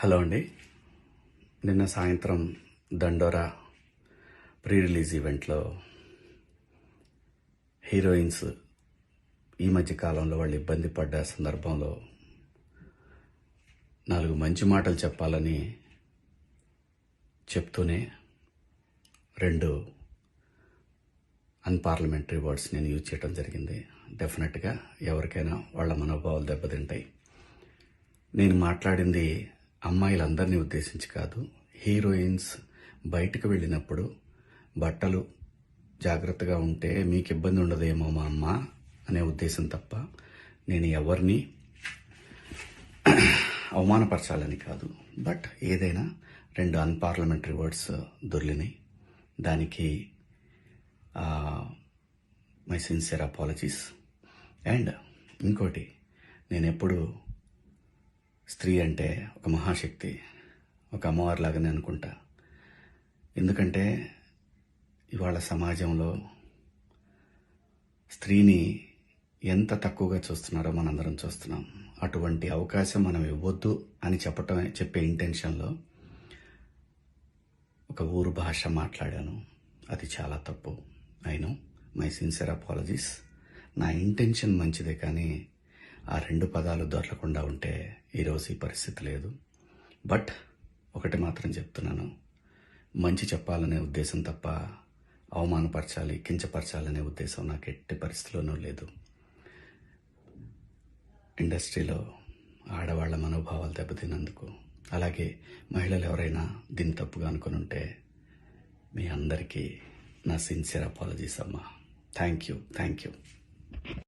Hello అండి. నిన్న సాయంత్రం దండోరా ప్రీ రిలీజ్ ఈవెంట్లో హీరోయిన్స్ ఈ మధ్య కాలంలో వాళ్ళు ఇబ్బంది పడ్డ సందర్భంలో 4 మంచి మాటలు చెప్పాలని చెప్తూనే 2 అన్పార్లమెంటరీ వర్డ్స్ నేను యూజ్ చేయడం జరిగింది. డెఫినెట్గా ఎవరికైనా వాళ్ళ మనోభావాలు దెబ్బతింటాయి. నేను మాట్లాడింది అమ్మాయిలందరినీ ఉద్దేశించి కాదు. హీరోయిన్స్ బయటకు వెళ్ళినప్పుడు బట్టలు జాగ్రత్తగా ఉంటే మీకు ఇబ్బంది ఉండదేమో మా అమ్మ అనే ఉద్దేశం తప్ప నేను ఎవరిని అవమానపరచాలని కాదు. బట్ ఏదైనా 2 అన్పార్లమెంటరీ వర్డ్స్ దొర్లినాయి. దానికి మై సిన్సియర్ అపాలజీస్. అండ్ ఇంకోటి, నేను ఎప్పుడు స్త్రీ అంటే ఒక మహాశక్తి, ఒక అమ్మవారిలాగానే అనుకుంటా. ఎందుకంటే ఇవాళ సమాజంలో స్త్రీని ఎంత తక్కువగా చూస్తున్నారో మనందరం చూస్తున్నాం. అటువంటి అవకాశం మనం ఇవ్వద్దు అని చెప్పే ఇంటెన్షన్లో ఒక ఊరు భాష మాట్లాడాను. అది చాలా తప్పు. I know, my sincere apologies. నా ఇంటెన్షన్ మంచిదే, కానీ ఆ 2 పదాలు దొరకకుండా ఉంటే ఈరోజు ఈ పరిస్థితి లేదు. బట్ ఒకటి మాత్రం చెప్తున్నాను, మంచి చెప్పాలనే ఉద్దేశం తప్ప అవమానపరచాలి, కించపరచాలనే ఉద్దేశం నాకు ఎట్టి పరిస్థితిలోనూ లేదు. ఇండస్ట్రీలో ఆడవాళ్ల మనోభావాలు దెబ్బతిన్నందుకు, అలాగే మహిళలు ఎవరైనా దీన్ని తప్పుగా అనుకుని ఉంటే మీ అందరికీ నా సిన్సియర్ అపాలజీస్ అమ్మా. Thank you.